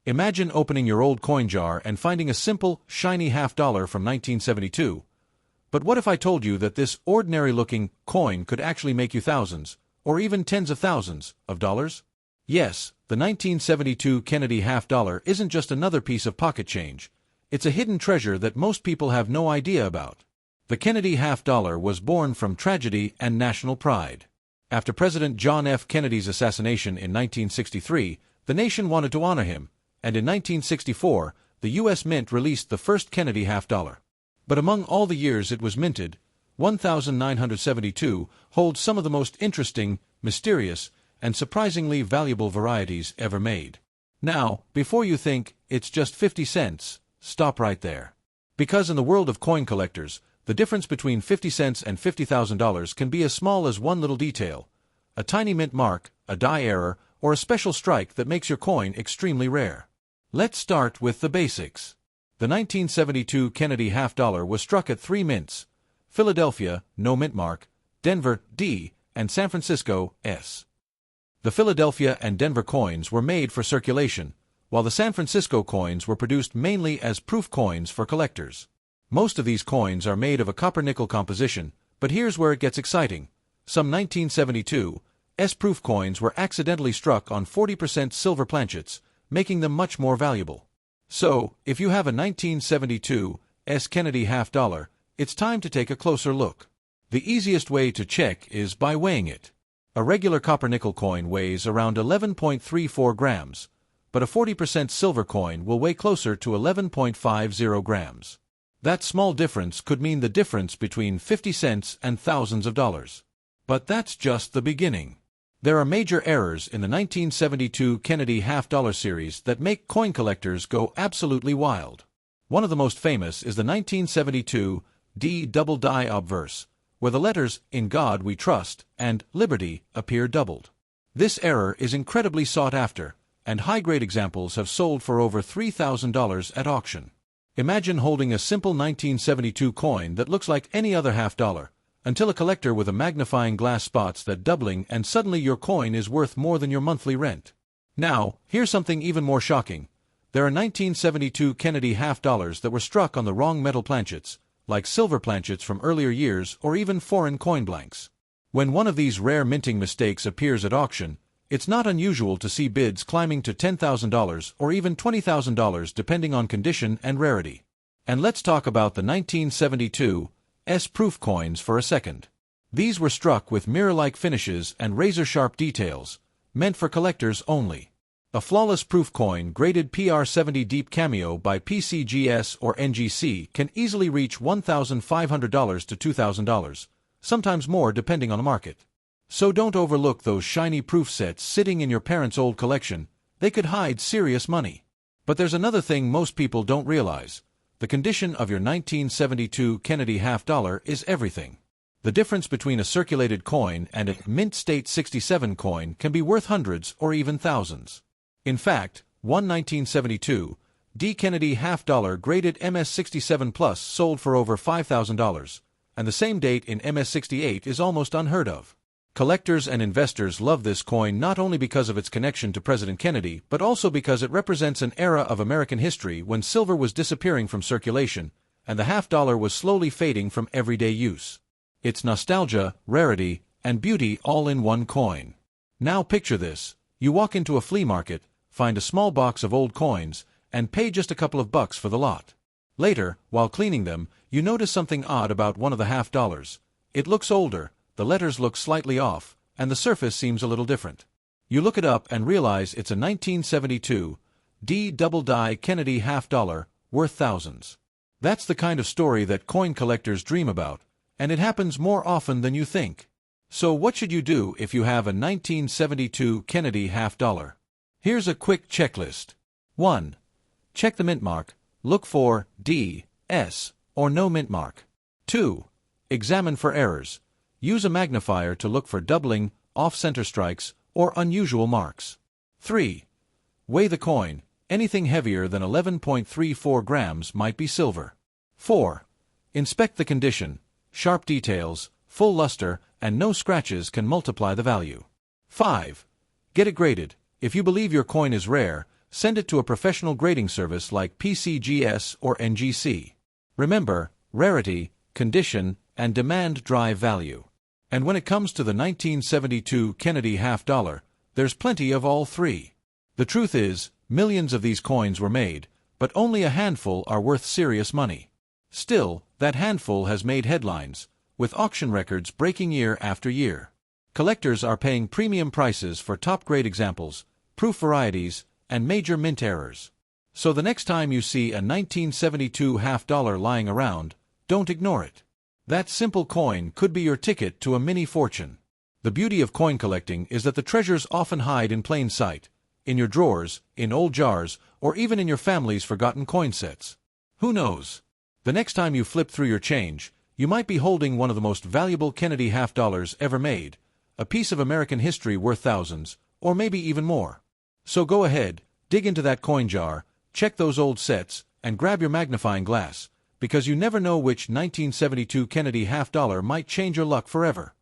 Imagine opening your old coin jar and finding a simple, shiny half-dollar from 1972. But what if I told you that this ordinary-looking coin could actually make you thousands, or even tens of thousands, of dollars? Yes, the 1972 Kennedy half-dollar isn't just another piece of pocket change. It's a hidden treasure that most people have no idea about. The Kennedy half-dollar was born from tragedy and national pride. After President John F. Kennedy's assassination in 1963, the nation wanted to honor him, and in 1964, the U.S. Mint released the first Kennedy half-dollar. But among all the years it was minted, 1972 holds some of the most interesting, mysterious, and surprisingly valuable varieties ever made. Now, before you think it's just 50 cents, stop right there. Because in the world of coin collectors, the difference between 50 cents and $50,000 can be as small as one little detail, a tiny mint mark, a die error, or a special strike that makes your coin extremely rare. Let's start with the basics. The 1972 Kennedy half-dollar was struck at 3 mints: Philadelphia, no mint mark; Denver, D; and San Francisco, S. The Philadelphia and Denver coins were made for circulation, while the San Francisco coins were produced mainly as proof coins for collectors. Most of these coins are made of a copper-nickel composition, but here's where it gets exciting. Some 1972 S-proof coins were accidentally struck on 40% silver planchets, making them much more valuable. So, if you have a 1972 S Kennedy half-dollar, it's time to take a closer look. The easiest way to check is by weighing it. A regular copper-nickel coin weighs around 11.34 grams, but a 40% silver coin will weigh closer to 11.50 grams. That small difference could mean the difference between 50 cents and thousands of dollars. But that's just the beginning. There are major errors in the 1972 Kennedy half-dollar series that make coin collectors go absolutely wild. One of the most famous is the 1972 D double die obverse, where the letters "In God We Trust" and "Liberty" appear doubled. This error is incredibly sought after, and high-grade examples have sold for over $3,000 at auction. Imagine holding a simple 1972 coin that looks like any other half-dollar, until a collector with a magnifying glass spots that doubling and suddenly your coin is worth more than your monthly rent. Now, here's something even more shocking. There are 1972 Kennedy half-dollars that were struck on the wrong metal planchets, like silver planchets from earlier years or even foreign coin blanks. When one of these rare minting mistakes appears at auction, it's not unusual to see bids climbing to $10,000 or even $20,000 depending on condition and rarity. And let's talk about the 1972 S-proof coins for a second. These were struck with mirror-like finishes and razor-sharp details, meant for collectors only. A flawless proof coin graded PR70 Deep Cameo by PCGS or NGC can easily reach $1,500 to $2,000, sometimes more depending on the market. So don't overlook those shiny proof sets sitting in your parents' old collection. They could hide serious money. But there's another thing most people don't realize. The condition of your 1972 Kennedy half-dollar is everything. The difference between a circulated coin and a mint state 67 coin can be worth hundreds or even thousands. In fact, one 1972 D Kennedy half-dollar graded MS67 Plus sold for over $5,000, and the same date in MS68 is almost unheard of. Collectors and investors love this coin not only because of its connection to President Kennedy, but also because it represents an era of American history when silver was disappearing from circulation and the half-dollar was slowly fading from everyday use. It's nostalgia, rarity, and beauty all in one coin. Now picture this. You walk into a flea market, find a small box of old coins, and pay just a couple of bucks for the lot. Later, while cleaning them, you notice something odd about one of the half-dollars. It looks older, the letters look slightly off, and the surface seems a little different. You look it up and realize it's a 1972 D double die Kennedy half-dollar, worth thousands. That's the kind of story that coin collectors dream about, and it happens more often than you think. So what should you do if you have a 1972 Kennedy half-dollar? Here's a quick checklist. 1. Check the mint mark. Look for D, S, or no mint mark. 2. Examine for errors. Use a magnifier to look for doubling, off-center strikes, or unusual marks. 3. Weigh the coin. Anything heavier than 11.34 grams might be silver. 4. Inspect the condition. Sharp details, full luster, and no scratches can multiply the value. 5. Get it graded. If you believe your coin is rare, send it to a professional grading service like PCGS or NGC. Remember, rarity, condition, and demand drive value. And when it comes to the 1972 Kennedy half-dollar, there's plenty of all three. The truth is, millions of these coins were made, but only a handful are worth serious money. Still, that handful has made headlines, with auction records breaking year after year. Collectors are paying premium prices for top-grade examples, proof varieties, and major mint errors. So the next time you see a 1972 half-dollar lying around, don't ignore it. That simple coin could be your ticket to a mini fortune. The beauty of coin collecting is that the treasures often hide in plain sight, in your drawers, in old jars, or even in your family's forgotten coin sets. Who knows? The next time you flip through your change, you might be holding one of the most valuable Kennedy half-dollars ever made, a piece of American history worth thousands, or maybe even more. So go ahead, dig into that coin jar, check those old sets, and grab your magnifying glass, because you never know which 1972 Kennedy half-dollar might change your luck forever.